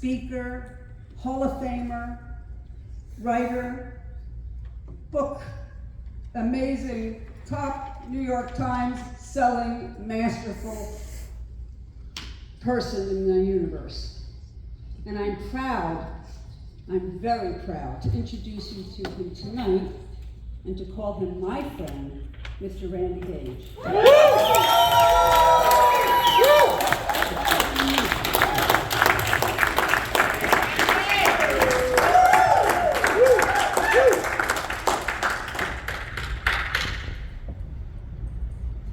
speaker, Hall of Famer, writer, book, amazing, top New York Times selling, masterful person in the universe. And I'm very proud to introduce you to him tonight and to call him my friend, Mr. Randy Gage.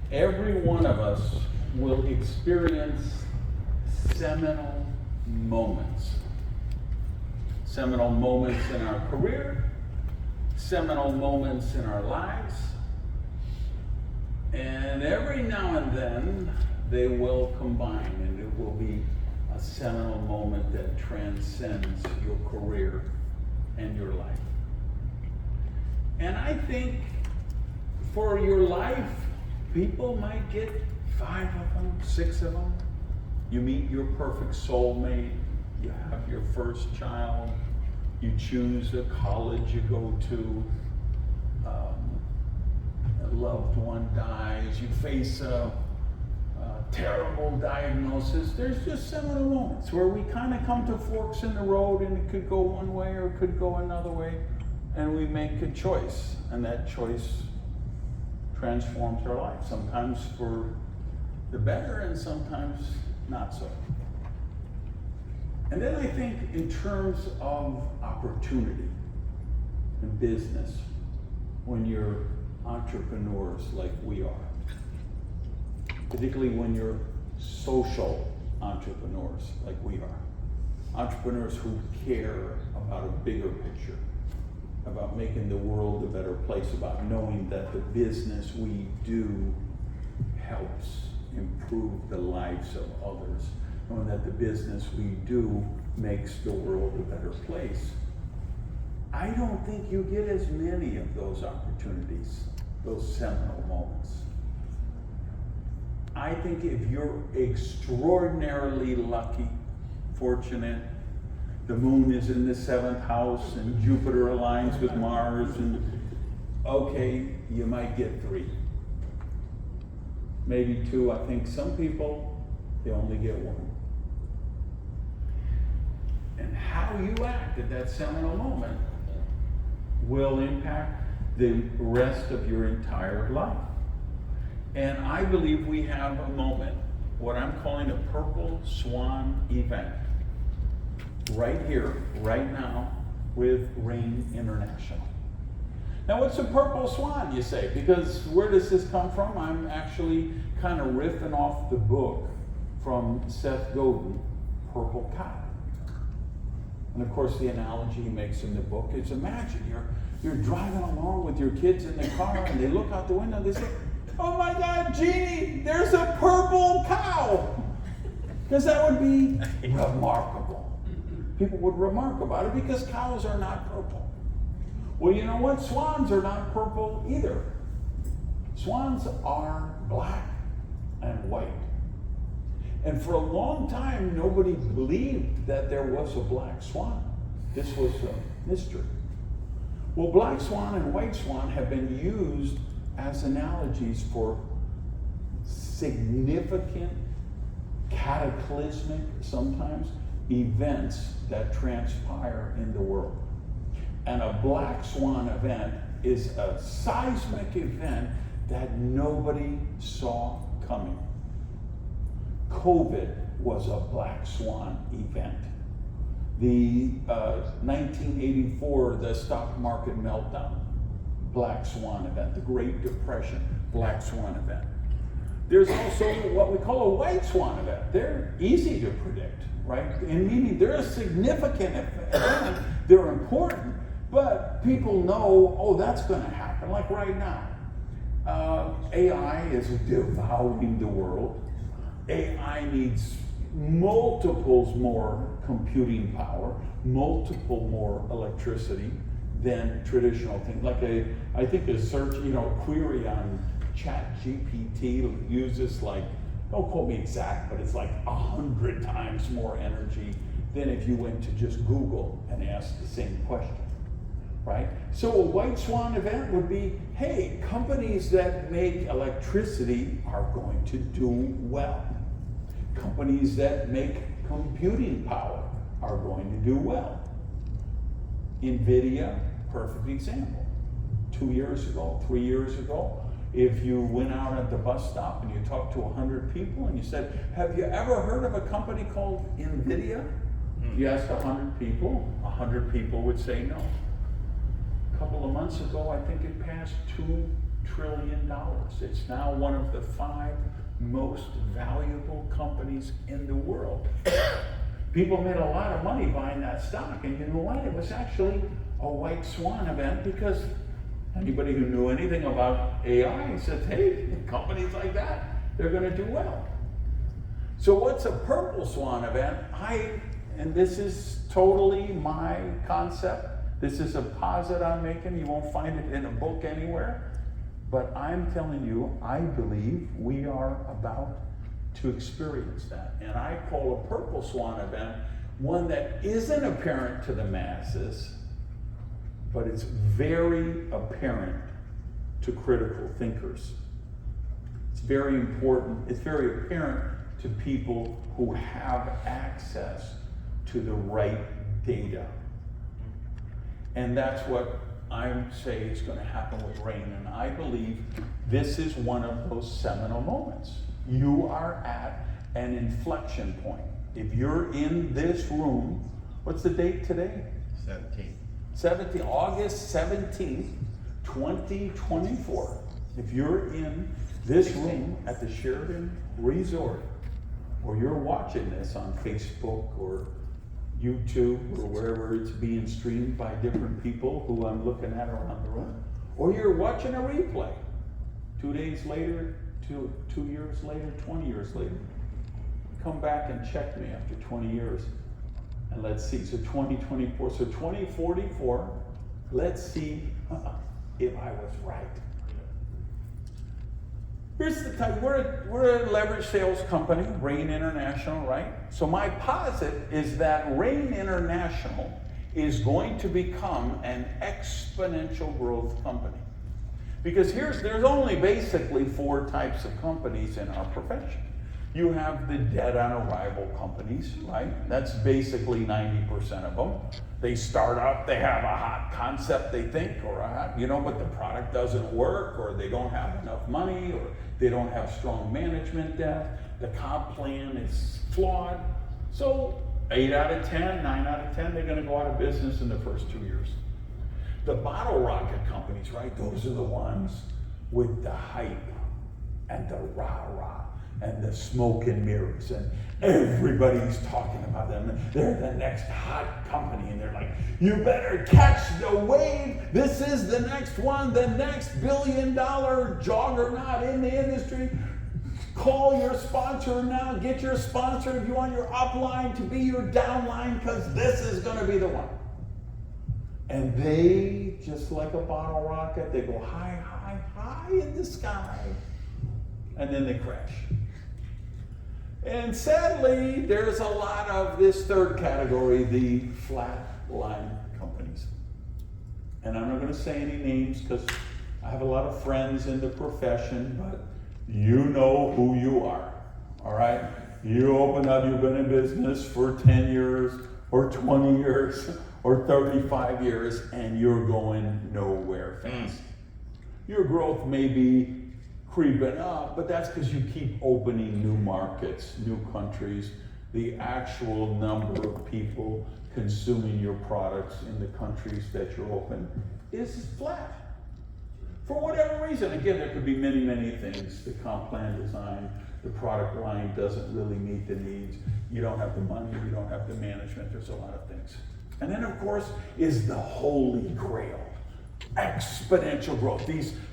Every one of us will experience seminal moments. Seminal moments in our career, seminal moments in our lives, and every now and then they will combine and it will be a seminal moment that transcends your career and your life. And I think for your life, people might get 5 of them, 6 of them. You meet your perfect soulmate, you have your first child, you choose a college you go to, a loved one dies, you face a terrible diagnosis. There's just seminal moments where we kind of come to forks in the road and it could go one way or it could go another way, and we make a choice, and that choice transforms our life, sometimes for the better and sometimes not so. And then I think in terms of opportunity in business, when you're entrepreneurs like we are, particularly when you're social entrepreneurs like we are, entrepreneurs who care about a bigger picture, about making the world a better place, about knowing that the business we do helps improve the lives of others, knowing that the business we do makes the world a better place. I don't think you get as many of those opportunities, those seminal moments. I think if you're extraordinarily lucky, fortunate, the moon is in the 7th house and Jupiter aligns with Mars, and okay, you might get 3. Maybe 2. I think some people, they only get 1. And how you act at that seminal moment will impact the rest of your entire life. And I believe we have a moment, what I'm calling a purple swan event, right here, right now, with Rain International. Now, what's a purple swan, you say? Because where does this come from? I'm actually kind of riffing off the book from Seth Godin, Purple Cow. And of course, the analogy he makes in the book is, imagine you're driving along with your kids in the car and they look out the window and they say, "Oh my God, Jeannie, there's a purple cow." Because that would be remarkable. People would remark about it because cows are not purple. Well, you know what? Swans are not purple either. Swans are black and white. And for a long time, nobody believed that there was a black swan. This was a mystery. Well, black swan and white swan have been used as analogies for significant, cataclysmic, sometimes, events that transpire in the world. And a black swan event is a seismic event that nobody saw coming. COVID was a black swan event. The 1984, the stock market meltdown, black swan event. The Great Depression, black swan event. There's also what we call a white swan event. They're easy to predict, right? And meaning they're a significant event, they're important, but people know, oh, that's going to happen, like right now. AI is devouring the world. AI needs multiples more computing power, multiple more electricity than traditional things. Like I think a search, query on ChatGPT uses like don't quote me exact, but it's like 100 times more energy than if you went to just Google and asked the same question, right? So a white swan event would be, hey, companies that make electricity are going to do well. Companies that make computing power are going to do well. NVIDIA, perfect example. 2 years ago, 3 years ago, if you went out at the bus stop and you talked to 100 people and you said, have you ever heard of a company called NVIDIA? You asked 100 people would say no. A couple of months ago, I think it passed $2 trillion. It's now one of the 5 most valuable companies in the world. People made a lot of money buying that stock, and you know what? It was actually a white swan event because anybody who knew anything about AI said, hey, companies like that, they're going to do well. So what's a purple swan event? And this is totally my concept. This is a posit I'm making. You won't find it in a book anywhere. But I'm telling you, I believe we are about to experience that. And I call a purple swan event one that isn't apparent to the masses, but it's very apparent to critical thinkers. It's very important, it's very apparent to people who have access to the right data. And that's what I say is going to happen with rain. And I believe this is one of those seminal moments. You are at an inflection point. If you're in this room, what's the date today? 17th. August 17th, 2024. If you're in this room at the Sheridan Resort, or you're watching this on Facebook or YouTube or wherever it's being streamed by different people who I'm looking at around the room, or you're watching a replay 2 days later, 2 years later, 20 years later, come back and check me after 20 years and let's see. So 2024, so 2044, let's see if I was right. Here's the type, we're a leverage sales company, Rain International, right? So my posit is that Rain International is going to become an exponential growth company. Because there's only basically 4 types of companies in our profession. You have the dead on arrival companies, right? That's basically 90% of them. They start out, they have a hot concept, they think, or but the product doesn't work, or they don't have enough money, or they don't have strong management depth. The comp plan is flawed. So 8 out of 10, 9 out of 10, they're going to go out of business in the first 2 years. The bottle rocket companies, right? Those are the ones with the hype and the rah-rah and the smoke and mirrors, and everybody's talking about them. They're the next hot company, and they're like, you better catch the wave. This is the next one, the next billion-dollar juggernaut in the industry. Call your sponsor now. Get your sponsor if you want your upline to be your downline, because this is going to be the one. And they, just like a bottle rocket, they go high, high, high in the sky, and then they crash. And sadly, there's a lot of this third category, the flat line companies. And I'm not going to say any names because I have a lot of friends in the profession, but you know who you are, all right? You open up, you've been in business for 10 years or 20 years or 35 years, and you're going nowhere fast. Your growth may be creeping up, but that's because you keep opening new markets, new countries. The actual number of people consuming your products in the countries that you're open is flat. For whatever reason, again, there could be many, many things. The comp plan design, the product line doesn't really meet the needs. You don't have the money, you don't have the management, there's a lot of things. And then, of course, is the holy grail. Exponential growth.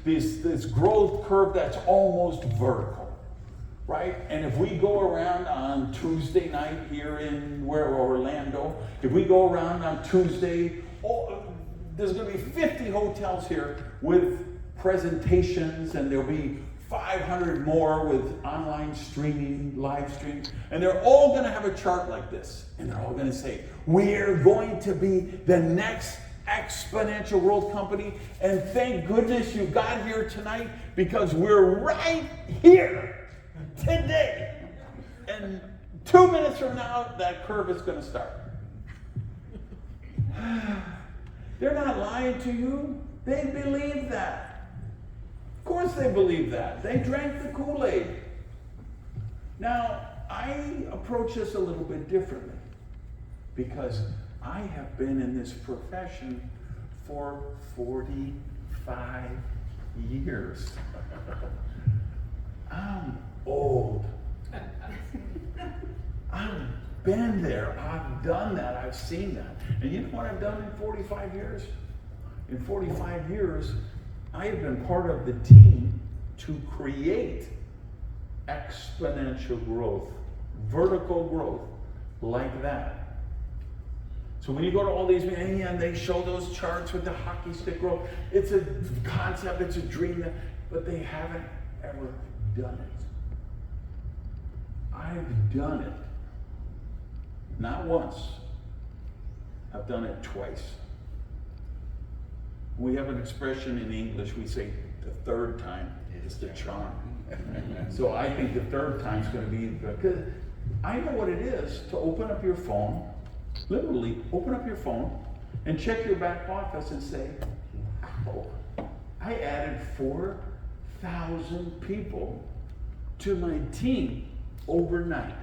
This growth curve that's almost vertical, right? And if we go around on Tuesday night here in Orlando, if we go around on Tuesday, there's going to be 50 hotels here with presentations, and there'll be 500 more with online streaming, live stream, and they're all going to have a chart like this, and they're all going to say, we're going to be the next exponential growth company, and thank goodness you got here tonight, because we're right here today. And 2 minutes from now, that curve is going to start. They're not lying to you. They believe that. Of course they believe that. They drank the Kool-Aid. Now, I approach this a little bit differently, because I have been in this profession for 45 years. I'm old. I've been there. I've done that. I've seen that. And you know what I've done in 45 years? In 45 years, I have been part of the team to create exponential growth, vertical growth like that. So when you go to all these meetings and they show those charts with the hockey stick growth, it's a concept, it's a dream, but they haven't ever done it. I've done it. Not once. I've done it twice. We have an expression in English, we say the third time is the charm. So I think the third time is going to be good. Because I know what it is to open up your phone, literally open up your phone and check your back office and say, oh, I added 4,000 people to my team overnight.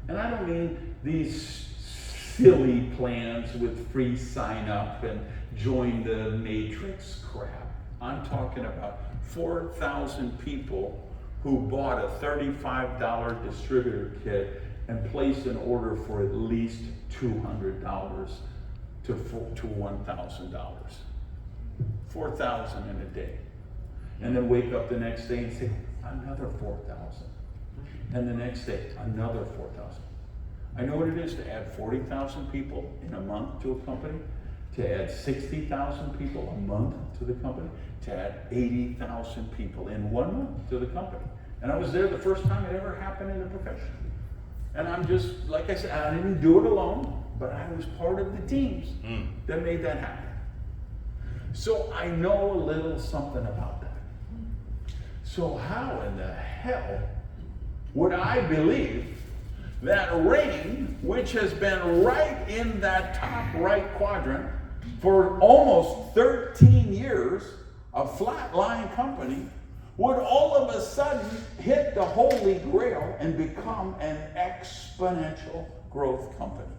And I don't mean these silly plans with free sign up and join the matrix crap. I'm talking about 4,000 people who bought a $35 distributor kit and placed an order for at least $200 to $1,000. 4,000 in a day. And then wake up the next day and say, another 4,000. And the next day, another 4,000. I know what it is to add 40,000 people in a month to a company, to add 60,000 people a month to the company, to add 80,000 people in 1 month to the company. And I was there the first time it ever happened in the profession. And I'm just, like I said, I didn't do it alone, but I was part of the teams that made that happen. So I know a little something about that. So how in the hell would I believe that rain, which has been right in that top right quadrant for almost 13 years, a flat-lying company, would all of a sudden hit the holy grail and become an exponential growth company?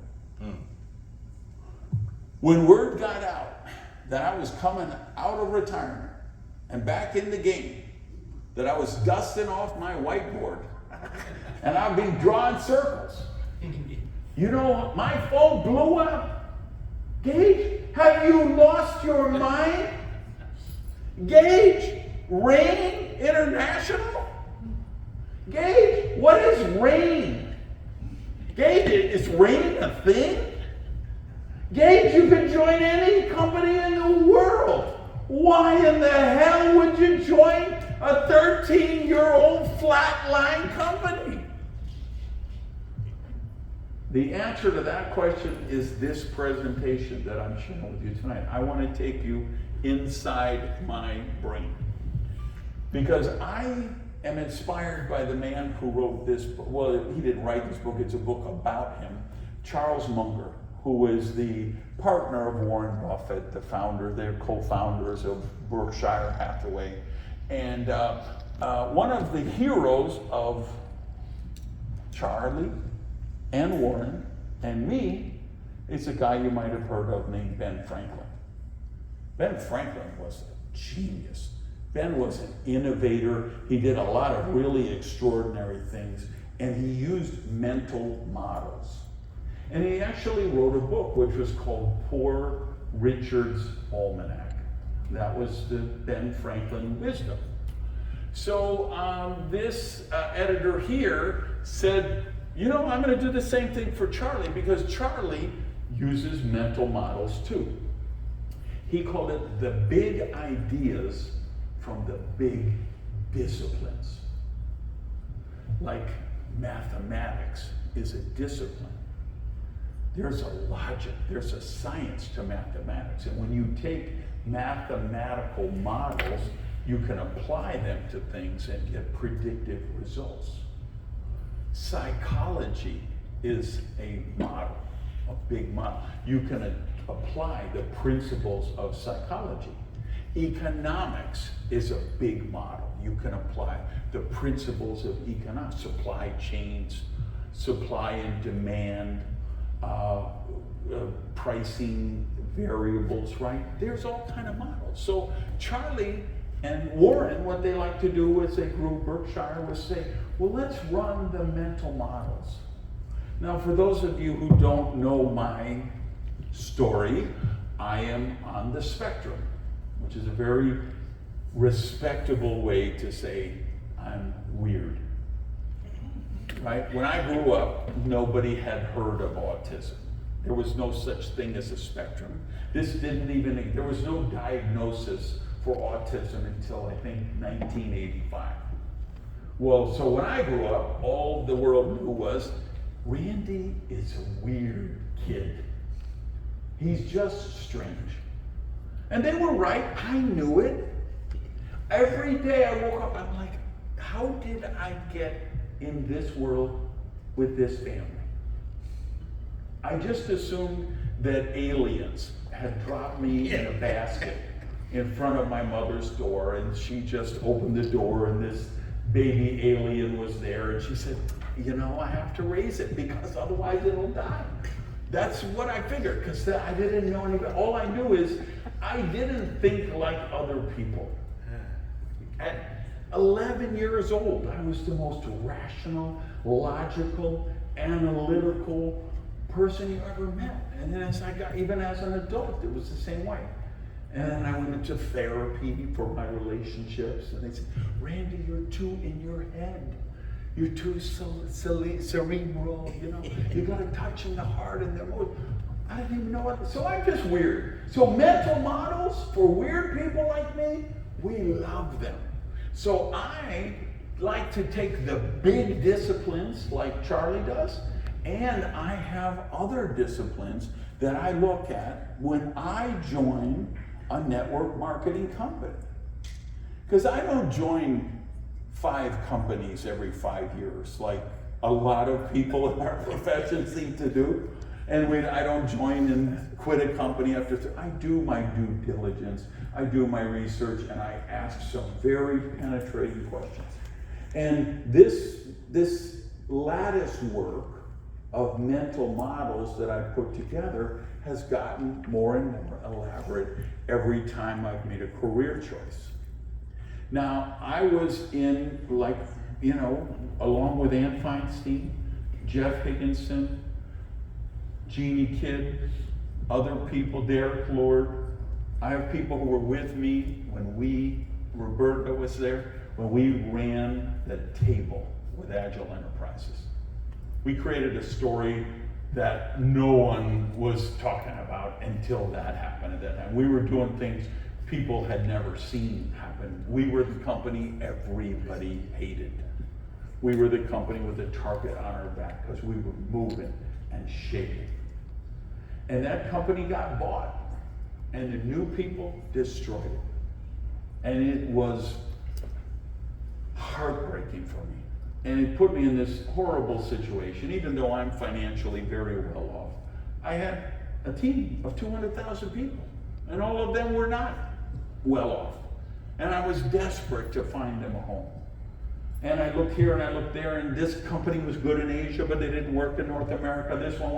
When word got out that I was coming out of retirement and back in the game, that I was dusting off my whiteboard, and I've been drawing circles. You know, my phone blew up. Gage, have you lost your mind? Gage, Rain International? Gage, what is rain? Gage, is rain a thing? Gage, you can join any company in the world. Why in the hell would you join a 13-year-old flatline company? The answer to that question is this presentation that I'm sharing with you tonight. I want to take you inside my brain, because I am inspired by the man who wrote this book. Well, he didn't write this book, it's a book about him, Charles Munger, who is the partner of Warren Buffett, the founder, they're co-founders of Berkshire Hathaway. And one of the heroes of Charlie and Warren and me is a guy you might have heard of named Ben Franklin. Ben Franklin was a genius. Ben was an innovator. He did a lot of really extraordinary things, and he used mental models. And he actually wrote a book which was called Poor Richard's Almanac. That was the Ben Franklin wisdom. So this editor here said, you know, I'm going to do the same thing for Charlie, because Charlie uses mental models too. He called it the big ideas from the big disciplines. Like mathematics is a discipline. There's a logic, there's a science to mathematics. And when you take mathematical models, you can apply them to things and get predictive results. Psychology is a model, a big model. You can apply the principles of psychology. Economics is a big model. You can apply the principles of economics, supply chains, supply and demand, pricing variables, right? There's all kind of models. So Charlie and Warren, what they like to do as they grew Berkshire was say, well, let's run the mental models. Now, for those of you who don't know my story, I am on the spectrum, which is a very respectable way to say I'm weird. Right? When I grew up, nobody had heard of autism. There was no such thing as a spectrum. There was no diagnosis for autism until I think 1985. Well, so when I grew up, all the world knew was, Randy is a weird kid. He's just strange. And they were right, I knew it. Every day I woke up, I'm like, how did I get in this world with this family? I just assumed that aliens had dropped me in a basket in front of my mother's door, and she just opened the door and this baby alien was there, and she said, you know, I have to raise it because otherwise it'll die. That's what I figured, because I didn't know anything. All I knew is I didn't think like other people. At 11 years old, I was the most rational, logical, analytical person you ever met. And then as I got, even as an adult, it was the same way. And then I went into therapy for my relationships, and they said, Randy, you're too in your head. You're too cerebral, you know. You got to touch in the heart and the emotion. I didn't even know what. So I'm just weird. So mental models for weird people like me, we love them. So I like to take the big disciplines like Charlie does, and I have other disciplines that I look at when I join a network marketing company. Because I don't join 5 companies every 5 years like a lot of people in our profession seem to do. And I don't join and quit a company after. I do my due diligence, I do my research, and I ask some very penetrating questions. And this lattice work of mental models that I put together has gotten more and more elaborate every time I've made a career choice. Now, I was in, like, you know, along with Ann Feinstein, Jeff Higginson, Jeannie Kidd, other people, Derek Lord. I have people who were with me when Roberta was there, when we ran the table with Agile Enterprises. We created a story that no one was talking about until that happened at that time. We were doing things people had never seen happen. We were the company everybody hated. We were the company with a target on our back because we were moving and shaking. And that company got bought, and the new people destroyed it. And it was heartbreaking for me. And it put me in this horrible situation, even though I'm financially very well off. I had a team of 200,000 people, and all of them were not well off. And I was desperate to find them a home. And I looked here and I looked there, and this company was good in Asia, but they didn't work in North America. This one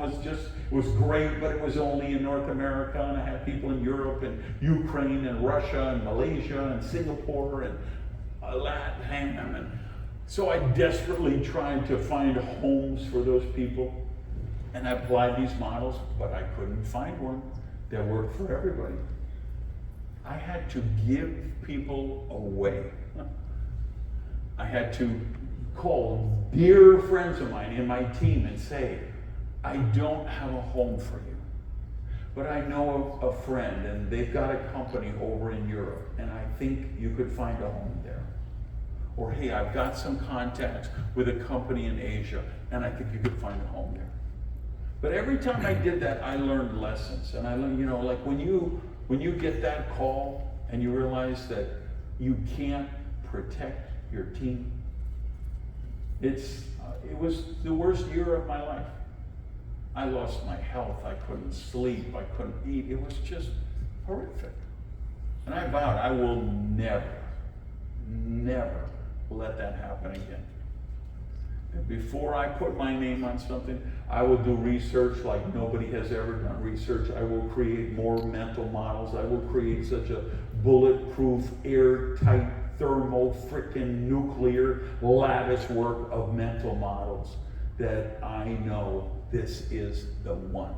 was great, but it was only in North America. And I had people in Europe and Ukraine and Russia and Malaysia and Singapore and LATAM. And so I desperately tried to find homes for those people. And I applied these models, but I couldn't find one that worked for everybody. I had to give people away. I had to call dear friends of mine in my team and say, I don't have a home for you, but I know a friend and they've got a company over in Europe and I think you could find a home there. Or hey, I've got some contacts with a company in Asia, and I think you could find a home there. But every time I did that, I learned lessons. And I learned, like when you get that call and you realize that you can't protect your team, it was the worst year of my life. I lost my health, I couldn't sleep, I couldn't eat. It was just horrific. And I vowed I will never let that happen again. And before I put my name on something, I will do research like nobody has ever done research. I will create more mental models. I will create such a bulletproof, airtight, thermo frickin' nuclear lattice work of mental models that I know this is the one.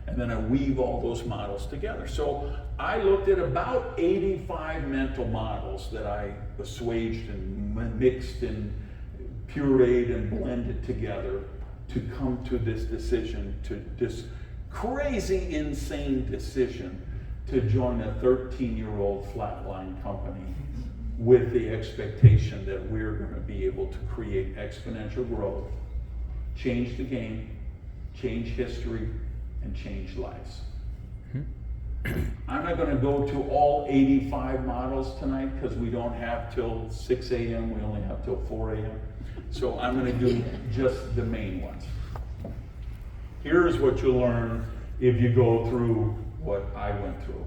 And then I weave all those models together. So I looked at about 85 mental models that I assuaged and mixed and pureed and blended together to come to this decision, to this crazy, insane decision to join a 13-year-old flatline company with the expectation that we're going to be able to create exponential growth, change the game, change history, and change lives. I'm not going to go to all 85 models tonight because we don't have till 6 a.m. We only have till 4 a.m. So I'm going to do just the main ones. Here's what you'll learn if you go through what I went through,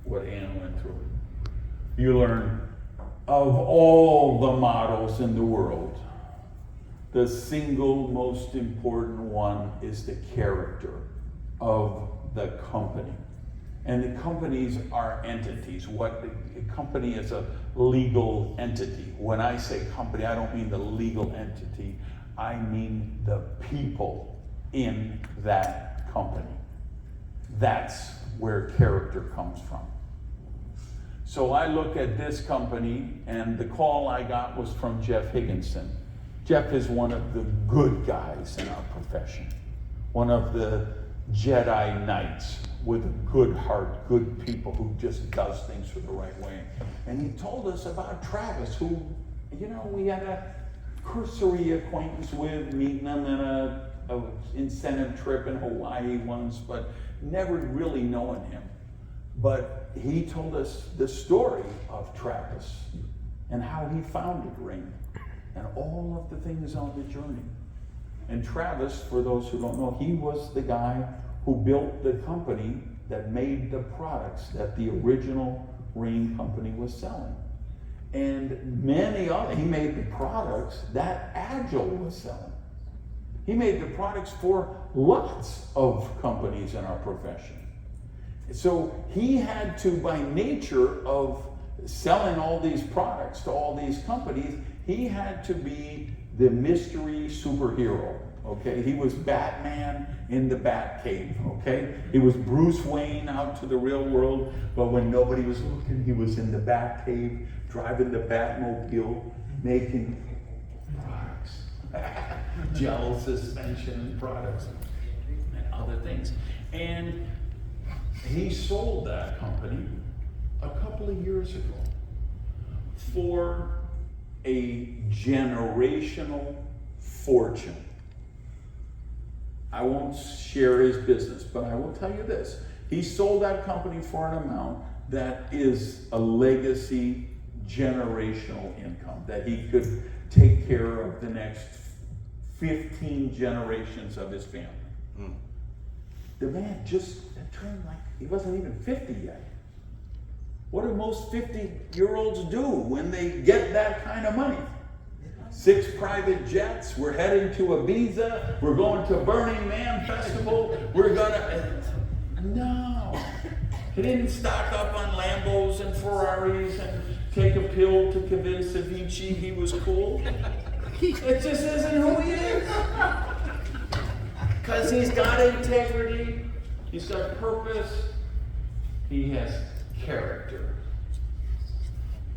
what Ann went through. You learn of all the models in the world, the single most important one is the character of the company. And the companies are entities. What a company is a legal entity. When I say company, I don't mean the legal entity. I mean the people in that company. That's where character comes from. So I look at this company, and the call I got was from Jeff Higginson. Jeff is one of the good guys in our profession. One of the Jedi Knights with a good heart, good people who just does things the right way. And he told us about Travis, who, we had a cursory acquaintance with, meeting him in a incentive trip in Hawaii once, but never really knowing him. But he told us the story of Travis and how he founded Ring and all of the things on the journey. And Travis, for those who don't know, he was the guy who built the company that made the products that the original Ring company was selling. And many other, he made the products that Agile was selling. He made the products for lots of companies in our profession. So he had to, by nature of selling all these products to all these companies, he had to be the mystery superhero. Okay, he was Batman in the Batcave. Okay, he was Bruce Wayne out to the real world, but when nobody was looking, he was in the Batcave, driving the Batmobile, making products, gel suspension products, and other things. And he sold that company a couple of years ago for a generational fortune. I won't share his business, but I will tell you this. He sold that company for an amount that is a legacy generational income, that he could take care of the next 15 generations of his family. The man just turned he wasn't even 50 yet. What do most 50-year-olds do when they get that kind of money? 6 private jets, we're heading to Ibiza, we're going to Burning Man Festival, no. He didn't stock up on Lambos and Ferraris and take a pill to convince Avicii he was cool. It just isn't who he is. Because he's got integrity, he's got purpose, he has character.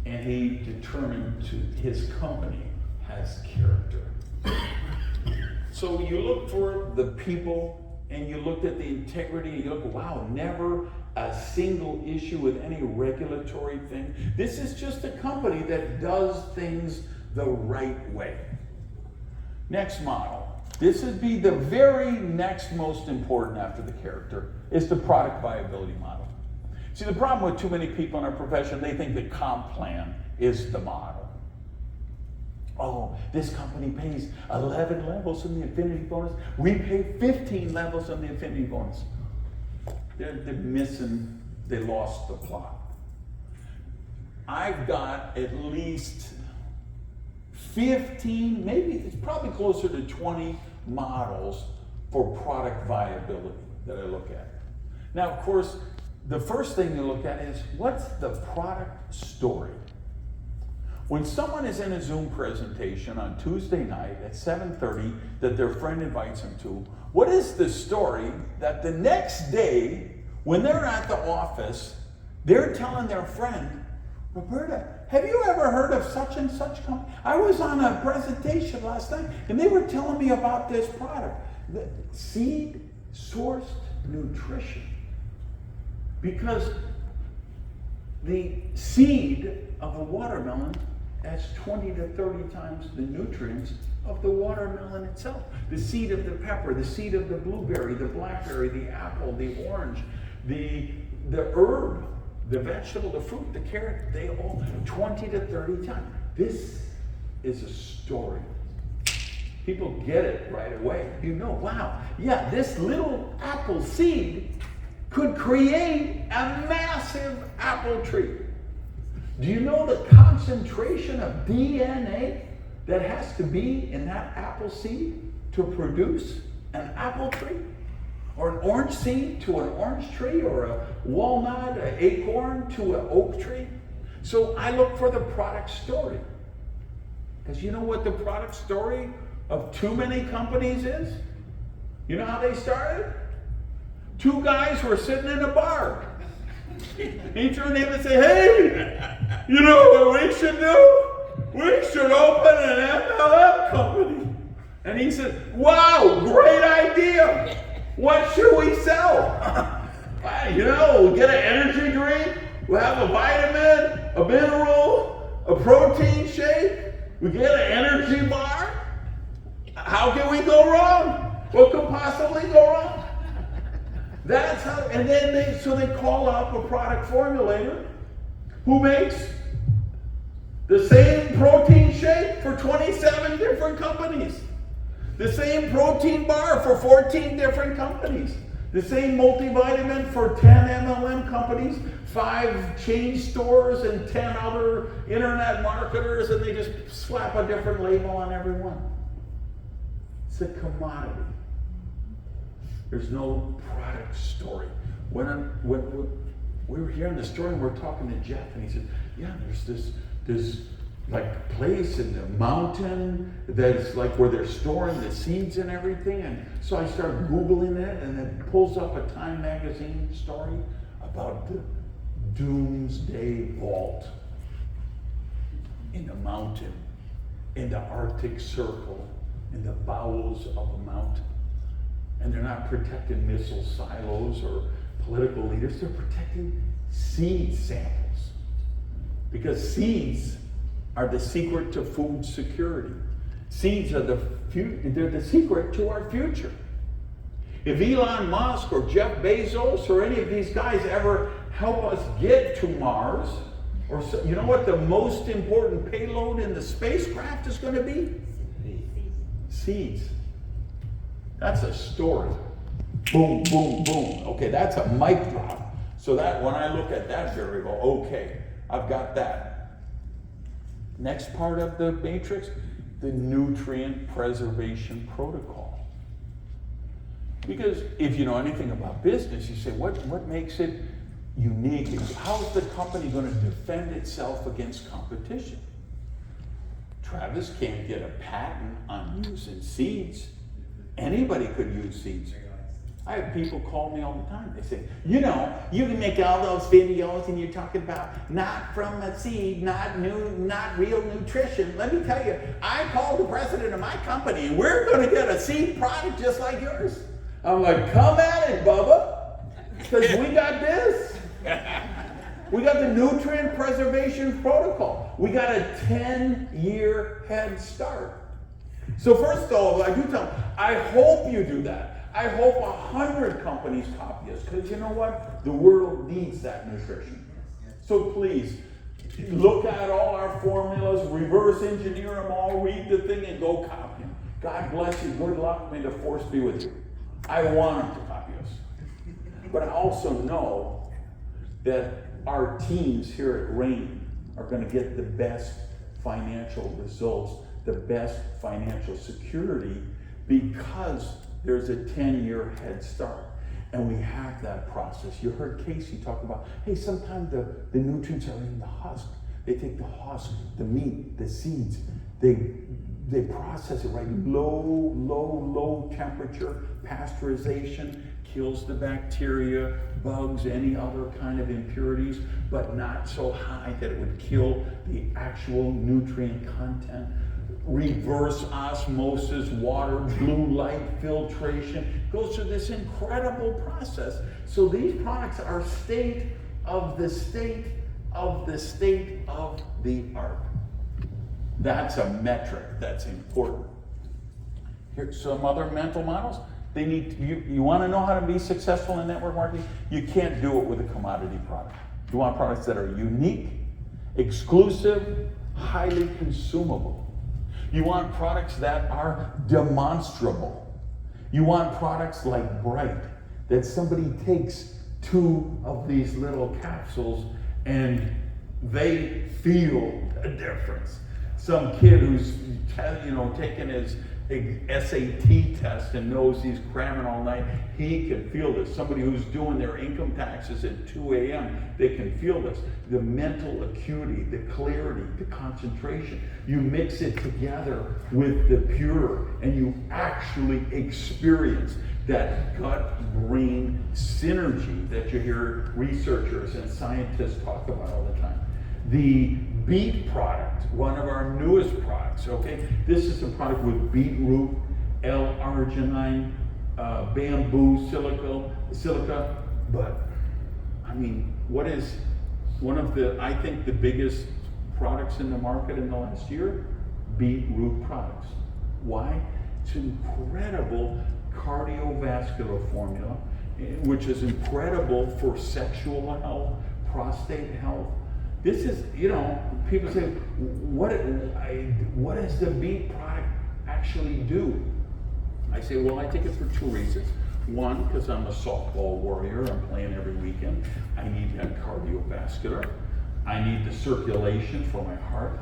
And he determined his company has character. So you look for the people and you looked at the integrity, and you look, wow, never a single issue with any regulatory thing. This is just a company that does things the right way. Next model. This would be the very next most important after the character, is the product viability model. See, the problem with too many people in our profession, they think the comp plan is the model. Oh, this company pays 11 levels in the affinity bonus. We pay 15 levels on the affinity bonus. They're missing, they lost the plot. I've got at least 15, maybe it's probably closer to 20 models for product viability that I look at. Now, of course, the first thing you look at is, what's the product story? When someone is in a Zoom presentation on Tuesday night at 7:30 that their friend invites them to, what is the story that the next day, when they're at the office, they're telling their friend, Roberta, have you ever heard of such and such company? I was on a presentation last night and they were telling me about this product. The seed sourced nutrition. Because the seed of a watermelon has 20 to 30 times the nutrients of the watermelon itself. The seed of the pepper, the seed of the blueberry, the blackberry, the apple, the orange, the herb, the vegetable, the fruit, the carrot, they all 20 to 30 times. This is a story. People get it right away. You know, wow, yeah, this little apple seed could create a massive apple tree. Do you know the concentration of DNA that has to be in that apple seed to produce an apple tree? Or an orange seed to an orange tree, or a walnut, an acorn to an oak tree? So I look for the product story. Because you know what the product story of too many companies is? You know how they started? Two guys were sitting in a bar. He turned in and said, hey, you know what we should do? We should open an MLM company. And he said, wow, great idea. What should we sell? You know, we'll get an energy drink, we'll have a vitamin, a mineral, a protein shake, we get an energy bar. How can we go wrong? What could possibly go wrong? That's how, and then they call up a product formulator who makes the same protein shake for 27 different companies. The same protein bar for 14 different companies. The same multivitamin for 10 MLM companies, 5 chain stores, and 10 other internet marketers, and they just slap a different label on every one. It's a commodity. There's no product story. When we were hearing the story, and we're talking to Jeff, and he said, yeah, there's this like place in the mountain that's like where they're storing the seeds and everything. And so I started Googling it, and it pulls up a Time magazine story about the Doomsday Vault in the mountain, in the Arctic Circle, in the bowels of a mountain. And they're not protecting missile silos or political leaders, they're protecting seed samples. Because seeds are the secret to food security. Seeds are they're the secret to our future. If Elon Musk or Jeff Bezos or any of these guys ever help us get to Mars, or you know what the most important payload in the spacecraft is going to be? Seeds. That's a story. Boom, boom, boom. Okay, that's a mic drop. So that when I look at that variable, okay, I've got that. Next part of the matrix, the nutrient preservation protocol. Because if you know anything about business, you say, what makes it unique? How is the company going to defend itself against competition? Travis can't get a patent on using seeds. Anybody could use seeds. I have people call me all the time. They say, you know, you can make all those videos and you're talking about not from a seed, not real nutrition. Let me tell you, I called the president of my company and we're going to get a seed product just like yours. I'm like, come at it, Bubba, because we got this. We got the nutrient preservation protocol. We got a 10-year head start. So first of all, I do tell them, I hope you do that. I hope 100 companies copy us, because you know what? The world needs that nutrition. So please, look at all our formulas, reverse engineer them all, read the thing, and go copy them. God bless you, good luck, may the force be with you. I want them to copy us. But I also know that our teams here at Rain are going to get the best financial results, the best financial security, because there's a 10-year head start. And we have that process. You heard Casey talk about, hey, sometimes the nutrients are in the husk. They take the husk, the meat, the seeds, they process it right, low temperature, pasteurization, kills the bacteria, bugs, any other kind of impurities, but not so high that it would kill the actual nutrient content. Reverse osmosis, water, blue light filtration, goes through this incredible process. So these products are state of the art. That's a metric that's important. Here's some other mental models. They need you want to know how to be successful in network marketing? You can't do it with a commodity product. You want products that are unique, exclusive, highly consumable. You want products that are demonstrable. You want products like Bright, that somebody takes 2 of these little capsules and they feel a difference. Some kid who's taking his SAT test and knows he's cramming all night, he can feel this. Somebody who's doing their income taxes at 2 a.m., they can feel this. The mental acuity, the clarity, the concentration. You mix it together with the pure and you actually experience that gut-brain synergy that you hear researchers and scientists talk about all the time. The beet product, one of our newest products, okay? This is a product with beetroot, L-arginine, bamboo silica, but I mean, what is one of I think the biggest products in the market in the last year? Beetroot products. Why? It's an incredible cardiovascular formula, which is incredible for sexual health, prostate health. This is, people say, what does the beet product actually do? I say, well, I take it for 2 reasons. One, because I'm a softball warrior, I'm playing every weekend. I need that cardiovascular. I need the circulation for my heart.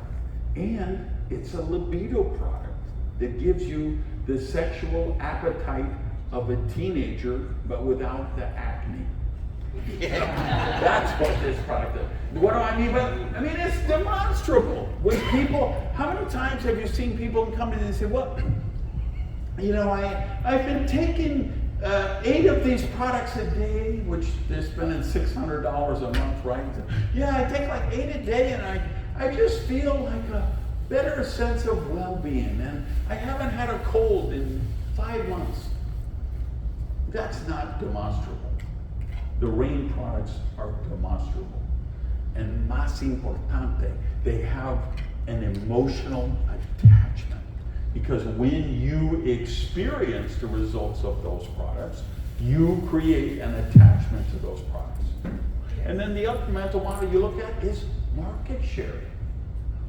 And it's a libido product that gives you the sexual appetite of a teenager, but without the acne. That's what this product does. What do I mean by that? I mean, it's demonstrable. When people, how many times have you seen people come in and say, well, I've been taking 8 of these products a day, which they're spending $600 a month, right? Yeah, I take like 8 a day and I just feel like a better sense of well-being, and I haven't had a cold in 5 months. That's not demonstrable. The Rain products are demonstrable. And más importante, they have an emotional attachment. Because when you experience the results of those products, you create an attachment to those products. And then the other mental model you look at is market share.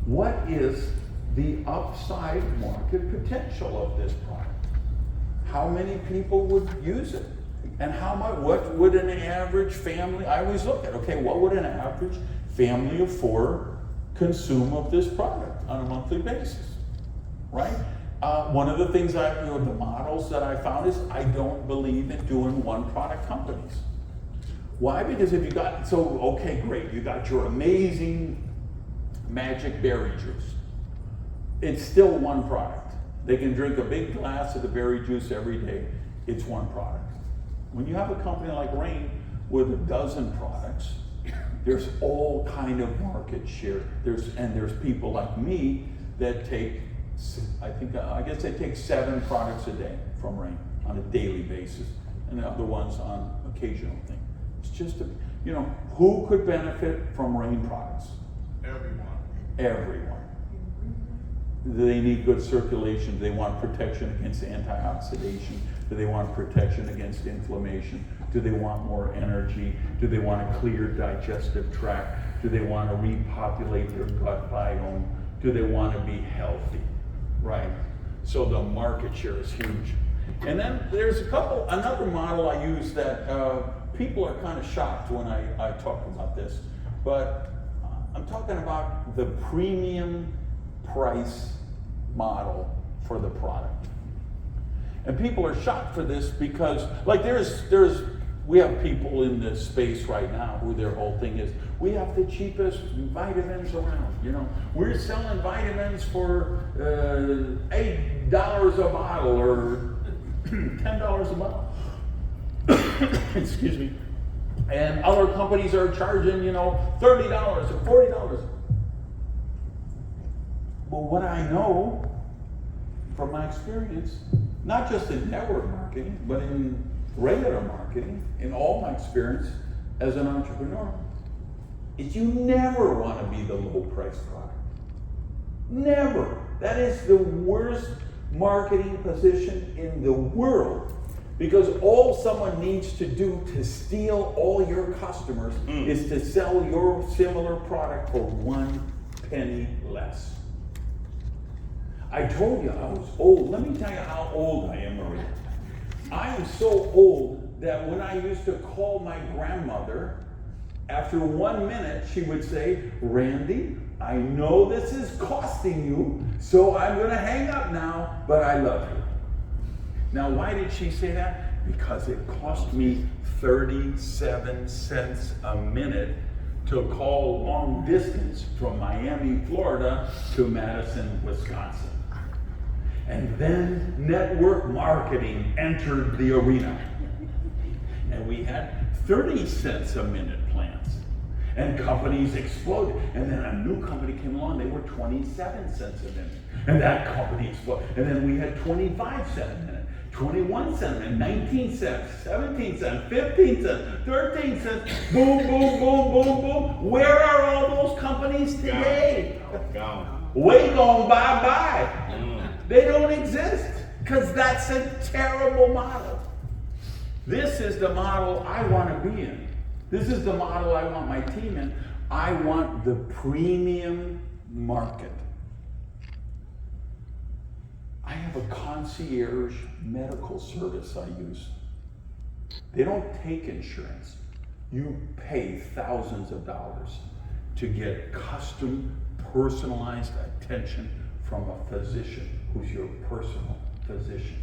What is the upside market potential of this product? How many people would use it? And how much, what would an average family, I always look at, okay, what would an average family of 4 consume of this product on a monthly basis, right? One of the things the models that I found is I don't believe in doing one product companies. Why? Because if you got, okay, great, you got your amazing magic berry juice. It's still one product. They can drink a big glass of the berry juice every day. It's one product. When you have a company like Rain with a dozen products, there's all kind of market share. There's people like me that take, I guess they take 7 products a day from Rain on a daily basis. and the other one's on occasional thing. It's just who could benefit from Rain products? Everyone. Do they need good circulation? Do they want protection against antioxidation? Do they want protection against inflammation? Do they want more energy? Do they want a clear digestive tract? Do they want to repopulate their gut biome? Do they want to be healthy? Right? So the market share is huge. And then there's another model I use that people are kind of shocked when I talk about this, but I'm talking about the premium price model for the product. And people are shocked for this because, like, we have people in this space right now who their whole thing is, we have the cheapest vitamins around. We're selling vitamins for $8 a bottle or $10 a bottle. Excuse me. And other companies are charging, $30 or $40. Well, what I know from my experience, not just in network marketing, but in regular marketing, in all my experience as an entrepreneur, is you never want to be the low price product. Never. That is the worst marketing position in the world, because all someone needs to do to steal all your customers is to sell your similar product for 1 penny less. I told you I was old. Let me tell you how old I am, Maria. I am so old that when I used to call my grandmother, after 1 minute, she would say, Randy, I know this is costing you, so I'm going to hang up now, but I love you. Now, why did she say that? Because it cost me 37 cents a minute to call long distance from Miami, Florida to Madison, Wisconsin. And then network marketing entered the arena. And we had 30 cents a minute plans. And companies exploded. And then a new company came along, they were 27 cents a minute. And that company exploded. And then we had 25 cents a minute, 21 cents a minute, 19 cents, 17 cents, 15 cents, 13 cents. Boom, boom, boom, boom, boom. Where are all those companies today? Gone. Way gone, bye-bye. They don't exist, because that's a terrible model. This is the model I want to be in. This is the model I want my team in. I want the premium market. I have a concierge medical service I use. They don't take insurance. You pay thousands of dollars to get custom, personalized attention from a physician who's your personal physician.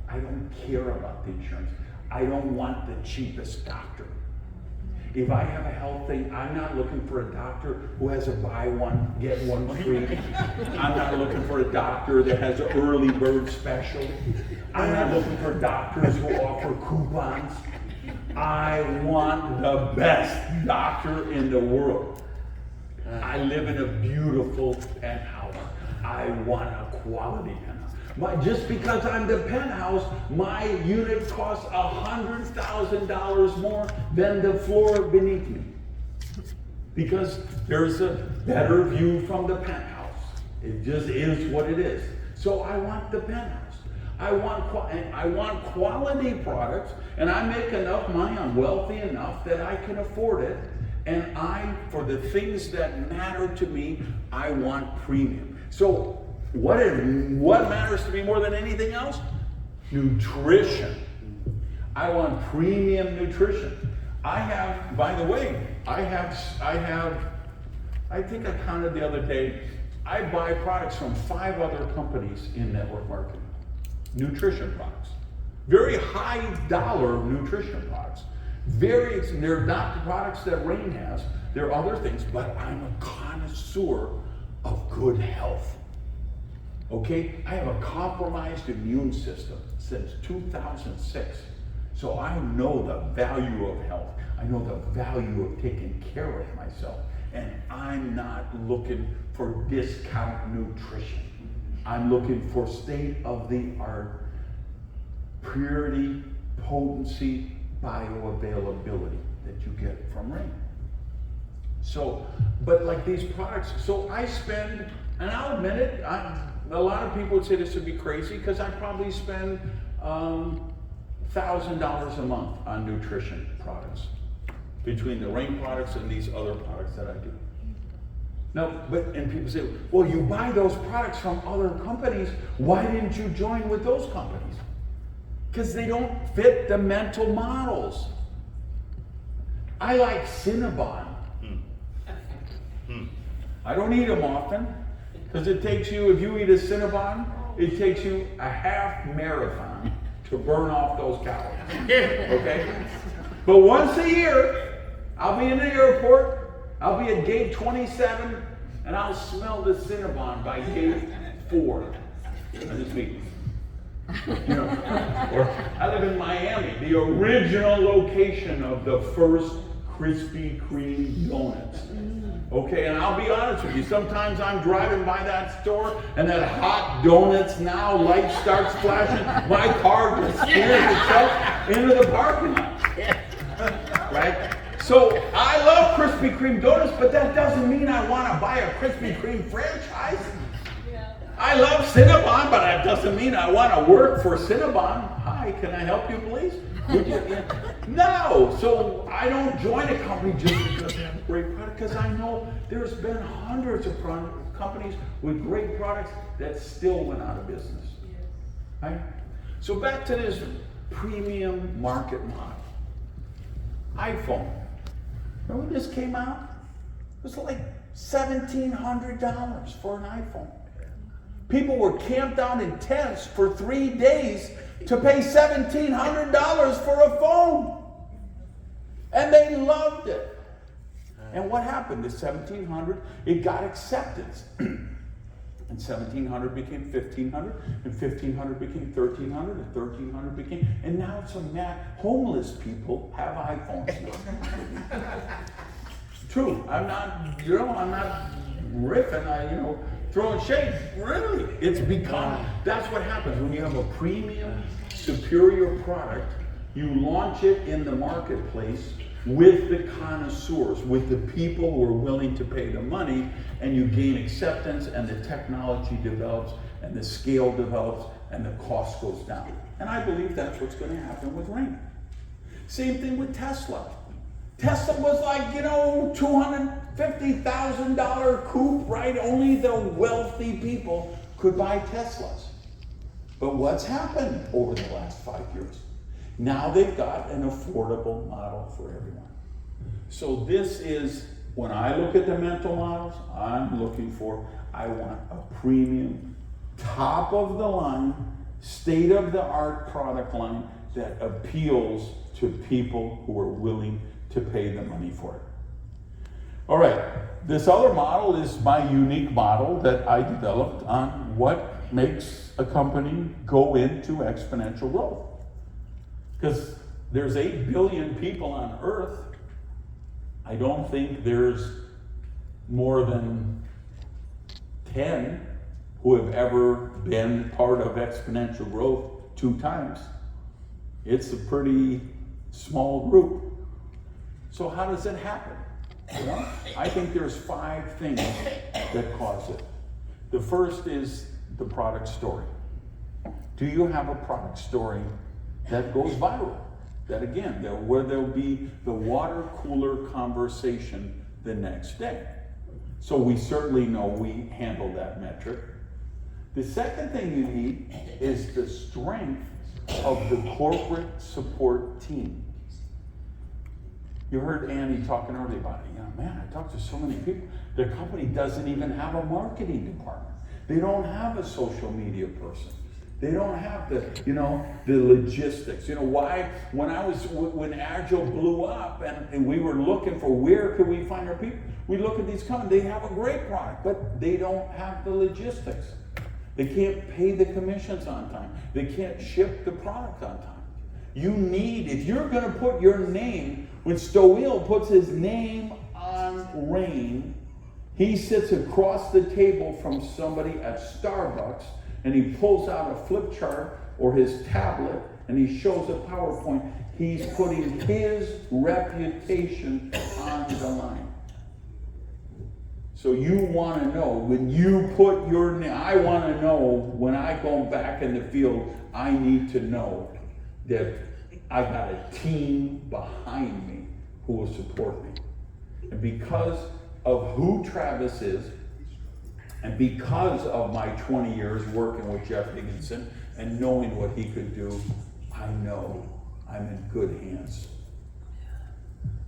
I don't care about the insurance. I don't want the cheapest doctor. If I have a health thing, I'm not looking for a doctor who has a buy one, get one free. I'm not looking for a doctor that has an early bird special. I'm not looking for doctors who offer coupons. I want the best doctor in the world. I live in a beautiful penthouse. I want a quality penthouse. Just because I'm the penthouse, my unit costs $100,000 more than the floor beneath me. Because there's a better view from the penthouse. It just is what it is. So I want the penthouse. I want quality products, and I make enough money, I'm wealthy enough that I can afford it. And for the things that matter to me, I want premium. So what matters to me more than anything else? Nutrition. I want premium nutrition. By the way, I think I counted the other day, I buy products from 5 other companies in network marketing. Nutrition products. Very high dollar nutrition products. They're not the products that Rain has, they're other things, but I'm a connoisseur of good health. Okay? I have a compromised immune system since 2006. So I know the value of health. I know the value of taking care of myself. And I'm not looking for discount nutrition. I'm looking for state-of-the-art, purity, potency, bioavailability that you get from rain. So, but like these products, so I spend, and I'll admit it, a lot of people would say this would be crazy because I probably spend $1,000 a month on nutrition products between the rain products and these other products that I do. No, and people say, well, you buy those products from other companies. Why didn't you join with those companies? Because they don't fit the mental models. I like Cinnabon. I don't eat them often because it takes you, if you eat a Cinnabon, it takes you a half marathon to burn off those calories. Okay? But once a year, I'll be in the airport, I'll be at gate 27, and I'll smell the Cinnabon by gate 4. I just mean, or I live in Miami, the original location of the first Krispy Kreme donuts. Okay, and I'll be honest with you, sometimes I'm driving by that store and that hot donuts now light starts flashing, my car just steers itself into the parking lot. Right? So I love Krispy Kreme donuts, but that doesn't mean I want to buy a Krispy Kreme franchise. I love Cinnabon, but that doesn't mean I want to work for Cinnabon. Hi, can I help you, please? Would you? Yeah. No, so I don't join a company just because they have a great product, because I know there's been hundreds of companies with great products that still went out of business. Right? So back to this premium market model. iPhone. Remember when this came out? It was like $1,700 for an iPhone. People were camped out in tents for 3 days to pay $1,700 for a phone. And they loved it. And what happened? The $1,700, it got acceptance. And $1,700 became $1,500, and $1,500 became $1,300, and $1,300 became, and now it's a homeless people have iPhones now. True, I'm not riffing, throwing shade. Really, it's become, that's what happens when you have a premium, superior product, you launch it in the marketplace with the connoisseurs, with the people who are willing to pay the money, and you gain acceptance, and the technology develops, and the scale develops, and the cost goes down. And I believe that's what's going to happen with rain. Same thing with Tesla. Tesla was like, $250,000 coupe, right? Only the wealthy people could buy Teslas. But what's happened over the last 5 years? Now they've got an affordable model for everyone. So this is, when I look at the mental models, I want a premium, top of the line, state of the art product line that appeals to people who are willing to pay the money for it. All right, this other model is my unique model that I developed on what makes a company go into exponential growth. Because there's 8 billion people on Earth. I don't think there's more than 10 who have ever been part of exponential growth 2 times. It's a pretty small group. So how does it happen? Well, I think there's 5 things that cause it. The first is the product story. Do you have a product story that goes viral? That again, where there'll be the water cooler conversation the next day. So we certainly know we handle that metric. The second thing you need is the strength of the corporate support team. You heard Annie talking earlier about it. Man, I talked to so many people. Their company doesn't even have a marketing department. They don't have a social media person. They don't have the logistics. Why? When Agile blew up and we were looking for where could we find our people, we look at these companies. They have a great product, but they don't have the logistics. They can't pay the commissions on time. They can't ship the product on time. If you're going to put your name, when Stowell puts his name on rain, he sits across the table from somebody at Starbucks and he pulls out a flip chart or his tablet and he shows a PowerPoint, he's putting his reputation on the line. So you want to know, when you put your name, I want to know when I go back in the field, I need to know that I got a team behind me who will support me. And because of who Travis is, and because of my 20 years working with Jeff Higginson and knowing what he could do, I know I'm in good hands.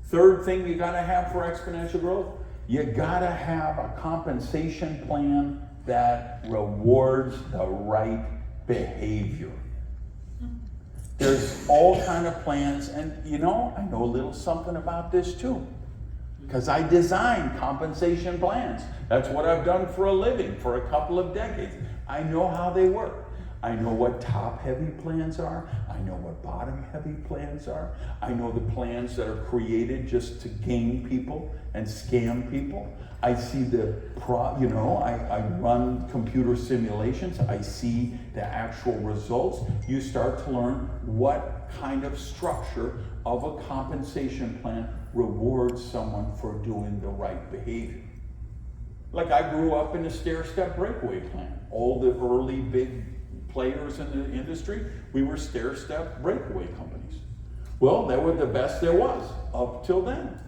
Third thing you gotta have for exponential growth, you gotta have a compensation plan that rewards the right behavior. There's all kind of plans, and I know a little something about this too, because I design compensation plans. That's what I've done for a living for a couple of decades. I know how they work. I know what top-heavy plans are. I know what bottom-heavy plans are. I know the plans that are created just to game people and scam people. I see I run computer simulations. I see the actual results. You start to learn what kind of structure of a compensation plan rewards someone for doing the right behavior. Like, I grew up in a stair-step breakaway plan. All the early big players in the industry, we were stair-step breakaway companies. Well, they were the best there was up till then.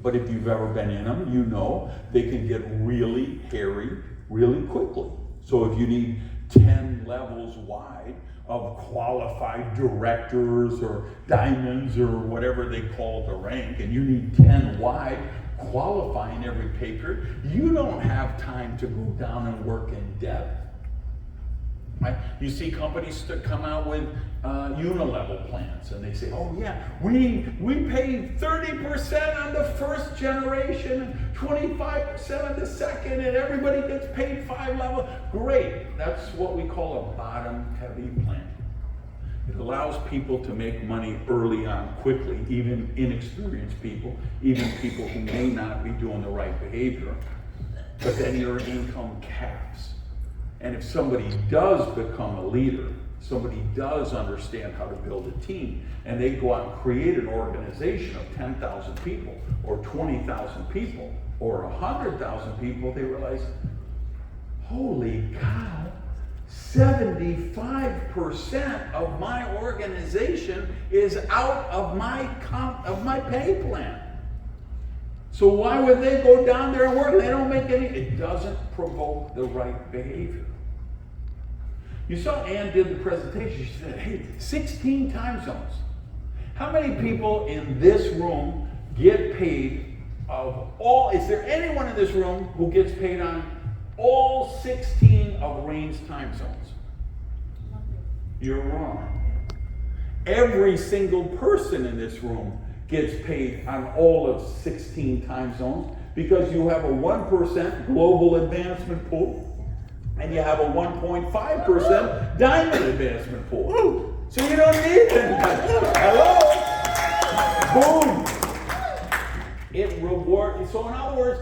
But if you've ever been in them, you know they can get really hairy really quickly. So if you need 10 levels wide of qualified directors or diamonds or whatever they call the rank, and you need 10 wide qualifying every pay period, you don't have time to go down and work in depth. Right? You see companies that come out with unilevel plans, and they say, "Oh yeah, we pay 30% on the first generation, and 25% on the second, and everybody gets paid 5 levels." Great, that's what we call a bottom-heavy plan. It allows people to make money early on, quickly, even inexperienced people, even people who may not be doing the right behavior. But then your income caps. And if somebody does become a leader, somebody does understand how to build a team, and they go out and create an organization of 10,000 people, or 20,000 people, or 100,000 people, they realize, holy cow, 75% of my organization is out of my pay plan. So why would they go down there and work? They don't make any, it doesn't provoke the right behavior. You saw Ann did the presentation. She said, hey, 16 time zones. How many people in this room get paid is there anyone in this room who gets paid on all 16 of Rain's time zones? You're wrong. Every single person in this room gets paid on all of 16 time zones, because you have a 1% global advancement pool and you have a 1.5% diamond advancement pool. So you don't need that. Hello? Boom. It rewards. So in other words,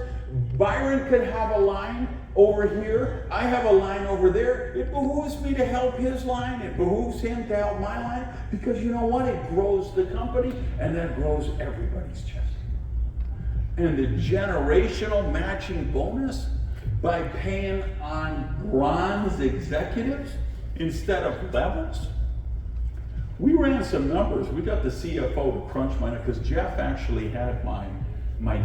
Byron could have a line over here. I have a line over there. It behooves me to help his line. It behooves him to help my line, because you know what? It grows the company, and that grows everybody's chest. And the generational matching bonus, by paying on bronze executives instead of levels. We ran some numbers. We got the CFO to crunch my numbers, because Jeff actually had my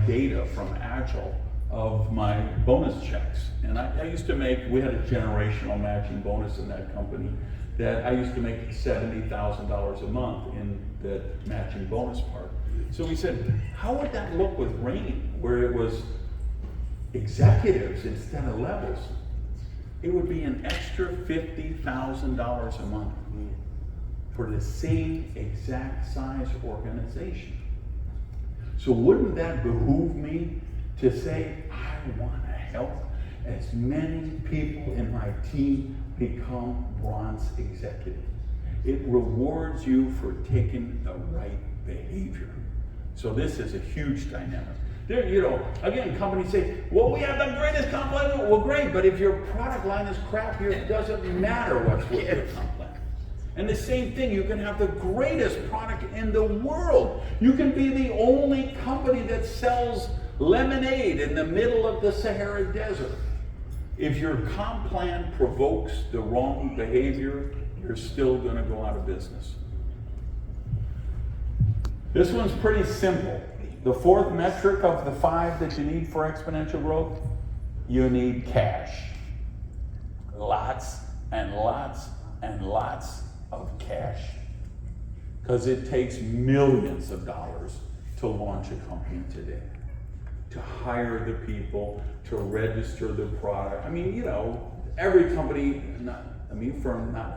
data from Agile of my bonus checks. And I used to make, we had a generational matching bonus in that company, that I used to make $70,000 a month in the matching bonus part. So we said, how would that look with Rain, where it was executives instead of levels? It would be an extra $50,000 a month for the same exact size organization. So wouldn't that behoove me to say, I want to help as many people in my team become bronze executives? It rewards you for taking the right behavior. So this is a huge dynamic. There, again, companies say, well, we have the greatest comp plan. Well, great, but if your product line is crap here, it doesn't matter what's with your comp plan. And the same thing, you can have the greatest product in the world. You can be the only company that sells lemonade in the middle of the Sahara Desert. If your comp plan provokes the wrong behavior, you're still going to go out of business. This one's pretty simple. The fourth metric of the 5 that you need for exponential growth, you need cash. Lots and lots and lots of cash. Because it takes millions of dollars to launch a company today. To hire the people, to register the product. I mean, every company, not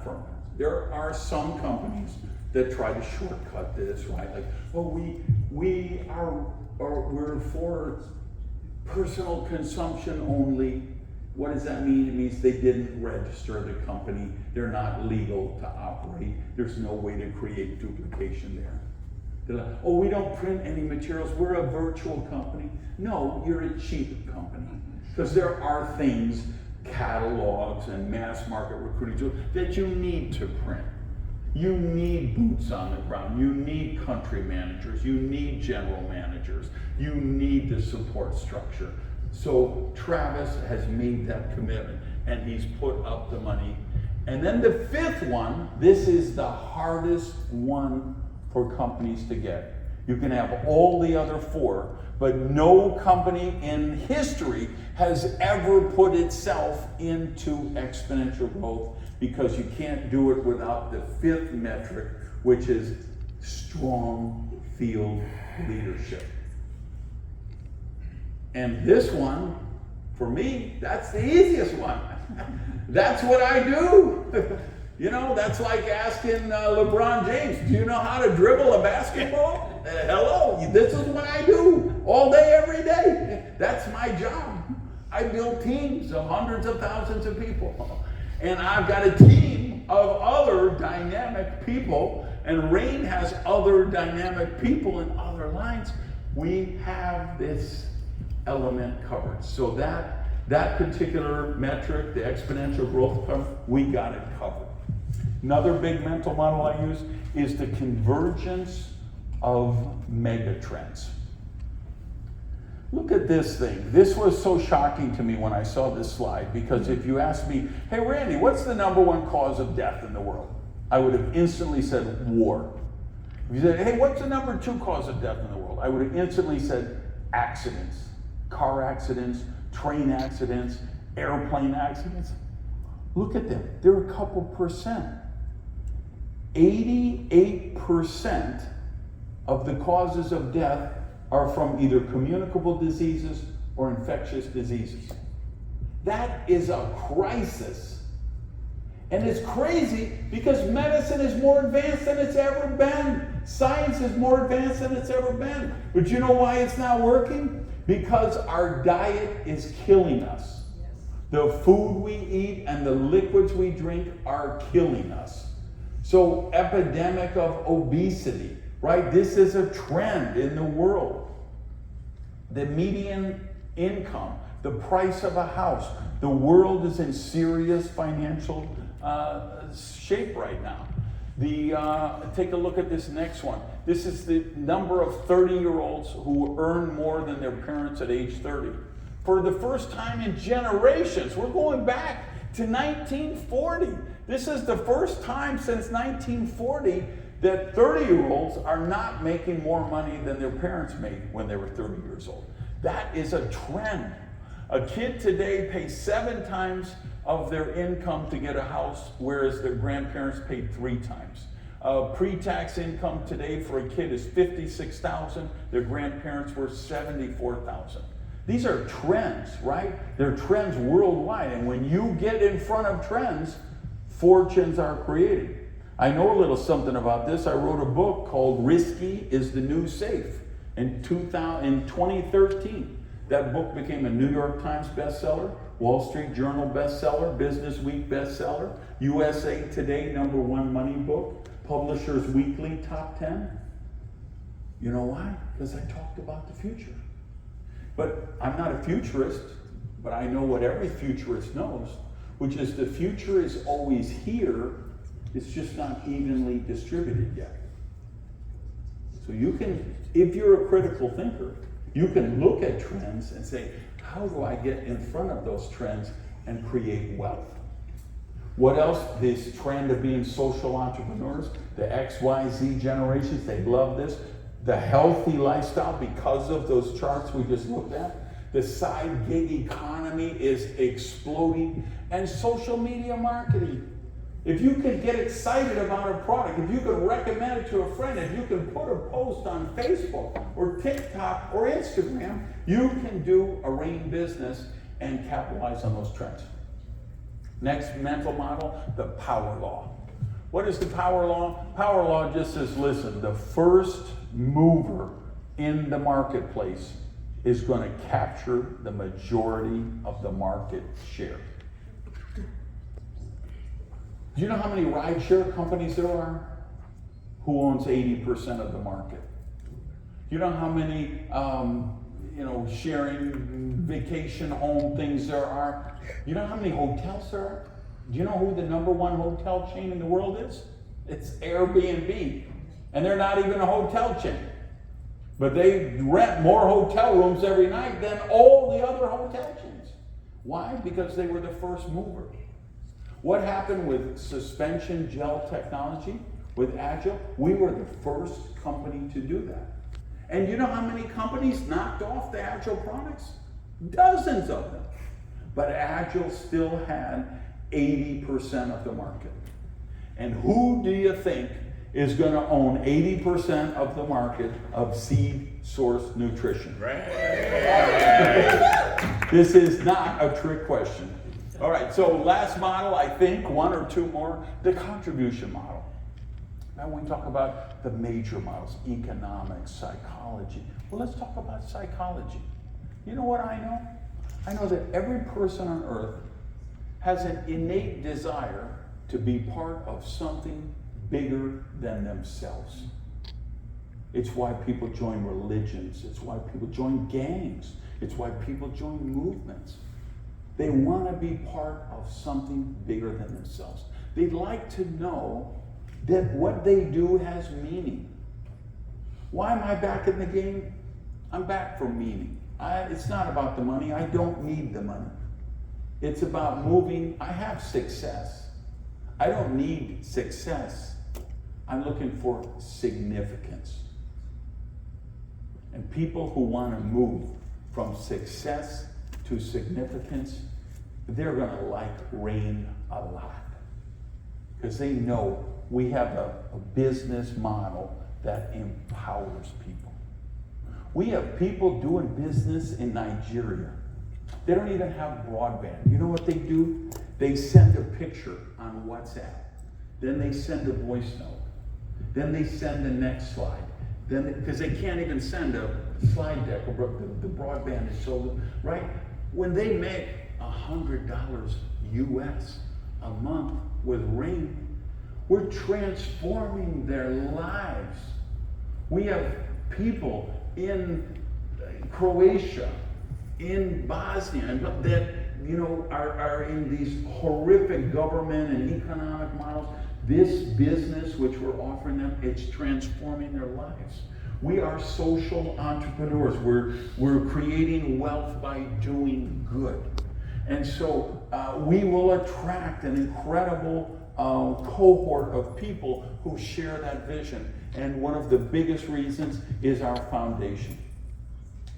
firm. There are some companies that try to shortcut this, right? Like, well, we're for personal consumption only. What does that mean? It means they didn't register the company. They're not legal to operate. There's no way to create duplication there. They're like, oh, we don't print any materials. We're a virtual company. No, you're a cheap company. Because there are things, catalogs and mass market recruiting tools, that you need to print. You need boots on the ground. You need country managers. You need general managers. You need the support structure. So Travis has made that commitment, and he's put up the money. And then the 5th one, this is the hardest one for companies to get. You can have all the other 4, but no company in history has ever put itself into exponential growth, because you can't do it without the 5th metric, which is strong field leadership. And this one, for me, that's the easiest one. That's what I do. That's like asking LeBron James, do you know how to dribble a basketball? Hello, this is what I do all day, every day. That's my job. I build teams of hundreds of thousands of people. And I've got a team of other dynamic people, and Rain has other dynamic people in other lines. We have this element covered. So that particular metric, the exponential growth curve, we got it covered. Another big mental model I use is the convergence of megatrends. Look at this thing. This was so shocking to me when I saw this slide, because if you asked me, hey Randy, what's the #1 cause of death in the world? I would have instantly said war. If you said, hey, what's the #2 cause of death in the world? I would have instantly said accidents. Car accidents, train accidents, airplane accidents. Look at them. They're a couple percent. 88% of the causes of death are from either communicable diseases or infectious diseases. That is a crisis. And it's crazy because medicine is more advanced than it's ever been. Science is more advanced than it's ever been. But you know why it's not working? Because our diet is killing us. Yes. The food we eat and the liquids we drink are killing us. So, epidemic of obesity, right? This is a trend in the world. The median income, the price of a house. The world is in serious financial shape right now. Take a look at this next one. This is the number of 30-year-olds who earn more than their parents at age 30. For the first time in generations, we're going back to 1940. This is the first time since 1940 that 30-year-olds are not making more money than their parents made when they were 30 years old. That is a trend. A kid today pays 7 times of their income to get a house, whereas their grandparents paid 3 times. Pre-tax income today for a kid is $56,000. Their grandparents were $74,000. These are trends, right? They're trends worldwide, and when you get in front of trends, fortunes are created. I know a little something about this. I wrote a book called Risky is the New Safe in 2013. That book became a New York Times bestseller, Wall Street Journal bestseller, Business Week bestseller, USA Today #1 money book, Publishers Weekly top 10. You know why? Because I talked about the future. But I'm not a futurist, but I know what every futurist knows, which is the future is always here, It's just not evenly distributed yet. So you can, if you're a critical thinker, you can look at trends and say, how do I get in front of those trends and create wealth? What else? This trend of being social entrepreneurs, the XYZ generations, they love this. The healthy lifestyle because of those charts we just looked at. The side gig economy is exploding. And social media marketing. If you can get excited about a product, if you can recommend it to a friend, if you can put a post on Facebook or TikTok or Instagram, you can do a RAIN business and capitalize on those trends. Next mental model, the power law. What is the power law? Power law just says, listen, the first mover in the marketplace is going to capture the majority of the market share. Do you know how many rideshare companies there are? Who owns 80% of the market? Do you know how many sharing vacation home things there are? You know how many hotels there are? Do you know who the number one hotel chain in the world is? It's Airbnb. And they're not even a hotel chain. But they rent more hotel rooms every night than all the other hotel chains. Why? Because they were the first mover. What happened with suspension gel technology, with Agile? We were the first company to do that. And you know how many companies knocked off the Agile products? Dozens of them. But Agile still had 80% of the market. And who do you think is going to own 80% of the market of seed source nutrition? Right. This is not a trick question. All right, so last model, I think, one or two more, the contribution model. Now we talk about the major models, economics, psychology. Well, let's talk about psychology. You know what I know? I know that every person on earth has an innate desire to be part of something bigger than themselves. It's why people join religions. It's why people join gangs. It's why people join movements. They want to be part of something bigger than themselves. They'd like to know that what they do has meaning. Why am I back in the game? I'm back for meaning. It's not about the money. I don't need the money. It's about moving. I have success. I don't need success. I'm looking for significance. And people who want to move from success to significance, they're going to like RAIN a lot. Because they know we have a business model that empowers people. We have people doing business in Nigeria. They don't even have broadband. You know what they do? They send a picture on WhatsApp. Then they send a voice note. Then they send the next slide. Then, because they can't even send a slide deck. The broadband is so, right? When they make $100 US a month with RAIN, we're transforming their lives. We have people in Croatia, in Bosnia, that are in these horrific government and economic models. This business which we're offering them, it's transforming their lives. We are social entrepreneurs. We're creating wealth by doing good. And so we will attract an incredible cohort of people who share that vision. And one of the biggest reasons is our foundation.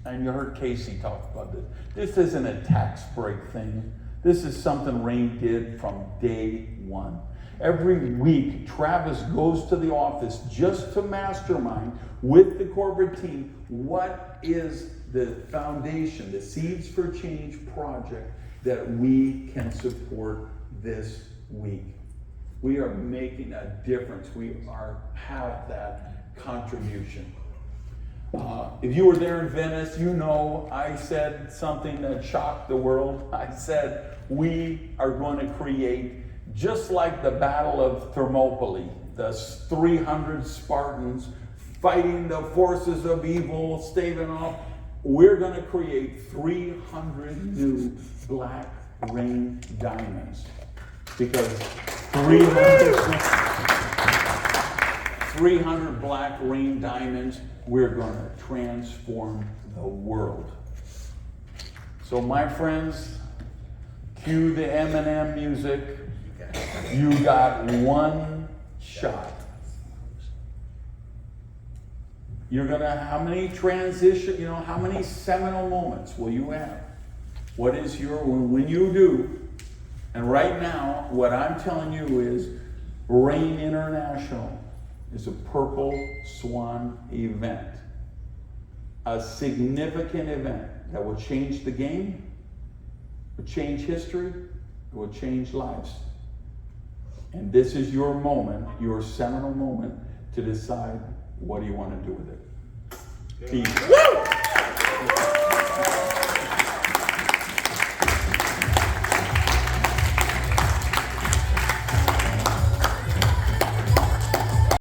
And you heard Casey talk about this. This isn't a tax break thing. This is something RAIN did from day one. Every week, Travis goes to the office just to mastermind with the corporate team what is the foundation, the Seeds for Change project that we can support this week. We are making a difference. We have that contribution. If you were there in Venice, you know I said something that shocked the world. I said we are going to create, just like the Battle of Thermopylae, the 300 Spartans fighting the forces of evil, staving off, we're going to create 300 new black RAIN diamonds. Because 300 black rain diamonds. We're going to transform the world. So my friends, cue the Eminem music. You got one shot. You're gonna, how many how many seminal moments will you have? What is when you do, and right now, what I'm telling you is, Rain International is a Purple Swan event. A significant event that will change the game, will change history, will change lives. And this is your moment, your seminal moment, to decide what do you want to do with it. Peace.